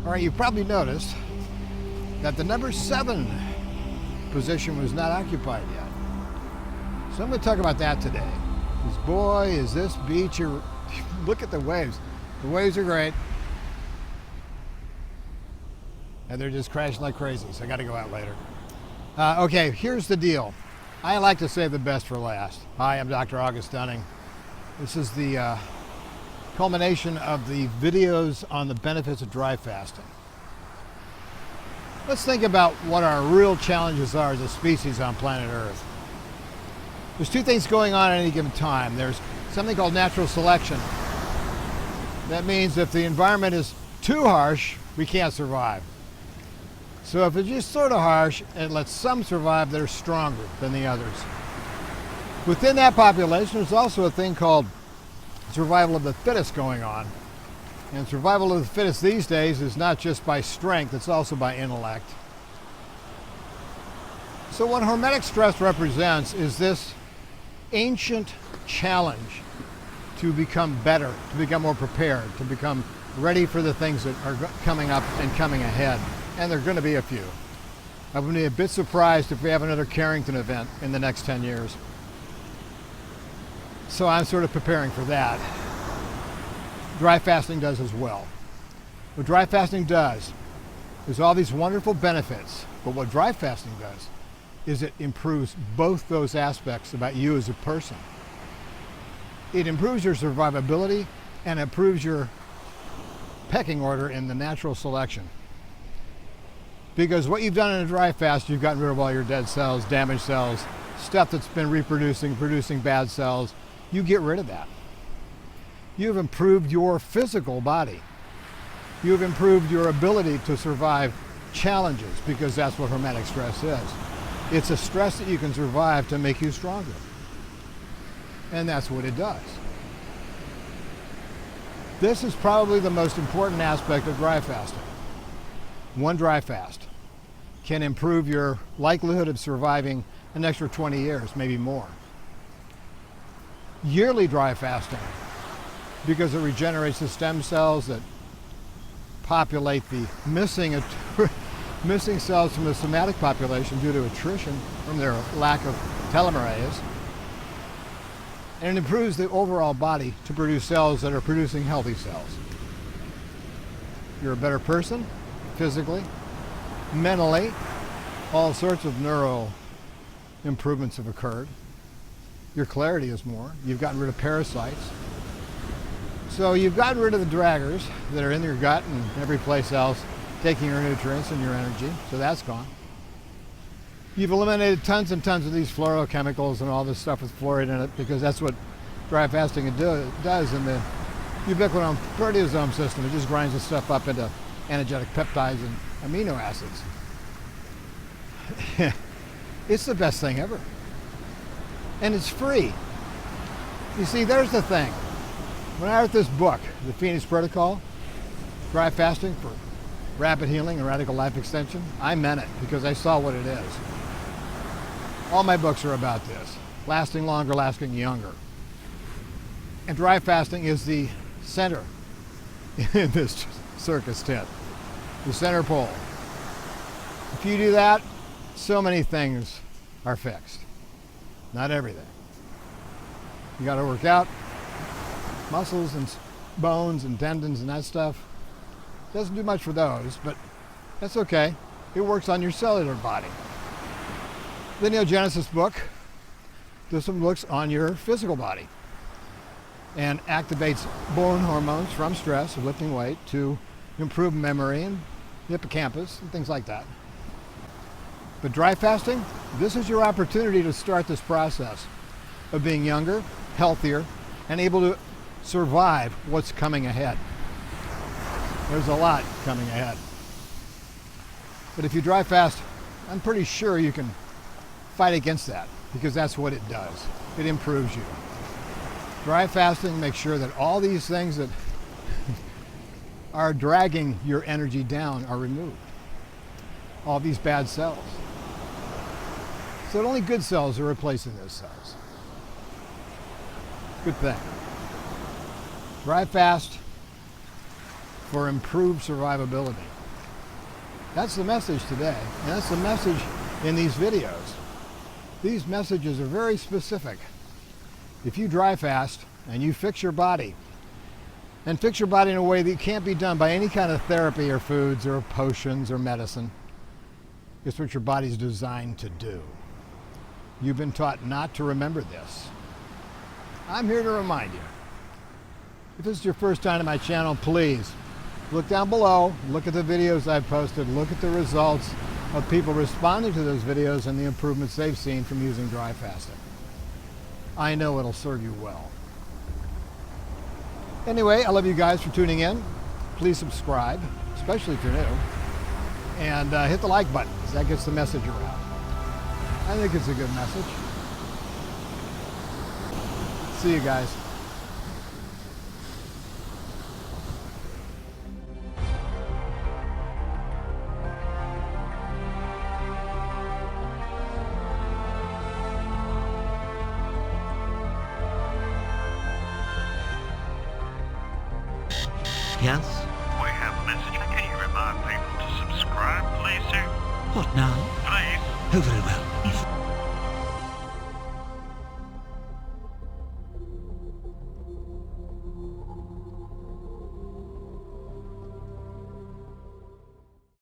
All right, you probably noticed that the number 7 position was not occupied yet. So I'm going to talk about that today. Because boy, is this beach, look at the waves. The waves are great. And they're just crashing like crazy, so I got to go out later. Okay, here's the deal. I like to save the best for last. Hi, I'm Dr. August Dunning. This is the culmination of the videos on the benefits of dry fasting. Let's think about what our real challenges are as a species on planet Earth. There's 2 things going on at any given time. There's something called natural selection. That means if the environment is too harsh, we can't survive. So if it's just sort of harsh, it lets some survive that are stronger than the others. Within that population, there's also a thing called survival of the fittest going on. And survival of the fittest these days is not just by strength, it's also by intellect. So what hormetic stress represents is this ancient challenge to become better, to become more prepared, to become ready for the things that are coming up and coming ahead. And there are going to be a few. I would be a bit surprised if we have another Carrington event in the next 10 years. So I'm sort of preparing for that. Dry fasting does as well. What dry fasting does is all these wonderful benefits, but what dry fasting does is it improves both those aspects about you as a person. It improves your survivability and improves your pecking order in the natural selection. Because what you've done in a dry fast, you've gotten rid of all your dead cells, damaged cells, stuff that's been producing bad cells. You get rid of that. You've improved your physical body. You've improved your ability to survive challenges, because that's what hormetic stress is. It's a stress that you can survive to make you stronger. And that's what it does. This is probably the most important aspect of dry fasting. One dry fast can improve your likelihood of surviving an extra 20 years, maybe more. Yearly dry fasting, because it regenerates the stem cells that populate the missing cells from the somatic population due to attrition from their lack of telomerase. And it improves the overall body to produce cells that are producing healthy cells. You're a better person, physically, mentally. All sorts of neural improvements have occurred. Your clarity is more. You've gotten rid of parasites. So you've gotten rid of the draggers that are in your gut and every place else, taking your nutrients and your energy. So that's gone. You've eliminated tons and tons of these fluorochemicals and all this stuff with fluoride in it, because that's what dry fasting does in the ubiquitin proteasome system. It just grinds the stuff up into endogenic peptides and amino acids. It's the best thing ever. And it's free. You see, there's the thing. When I wrote this book, The Phoenix Protocol, Dry Fasting for Rapid Healing and Radical Life Extension, I meant it, because I saw what it is. All my books are about this. Lasting longer, lasting younger. And dry fasting is the center in this circus tent. The center pole. If you do that, so many things are fixed. Not everything. You got to work out. Muscles and bones and tendons and that stuff. Doesn't do much for those, but that's okay. It works on your cellular body. The Neogenesis book does some looks on your physical body and activates bone hormones from stress of lifting weight to improve memory and hippocampus and things like that. But dry fasting, this is your opportunity to start this process of being younger, healthier, and able to survive what's coming ahead. There's a lot coming ahead. But if you dry fast, I'm pretty sure you can fight against that, because that's what it does. It improves you. Dry fasting makes sure that all these things that are dragging your energy down are removed. All these bad cells. So that only good cells are replacing those cells. Good thing. Dry fast for improved survivability. That's the message today, and that's the message in these videos. These messages are very specific. If you dry fast and you fix your body, and fix your body in a way that can't be done by any kind of therapy or foods or potions or medicine, it's what your body's designed to do. You've been taught not to remember this. I'm here to remind you. If this is your first time to my channel, please look down below, look at the videos I've posted, look at the results of people responding to those videos and the improvements they've seen from using dry fasting. I know it'll serve you well. Anyway, I love you guys for tuning in. Please subscribe, especially if you're new, and hit the like button, because that gets the message around. I think it's a good message. See you guys. Yes? We have a message. Can you remind people to subscribe, please, sir? What now? Please. Oh, very well.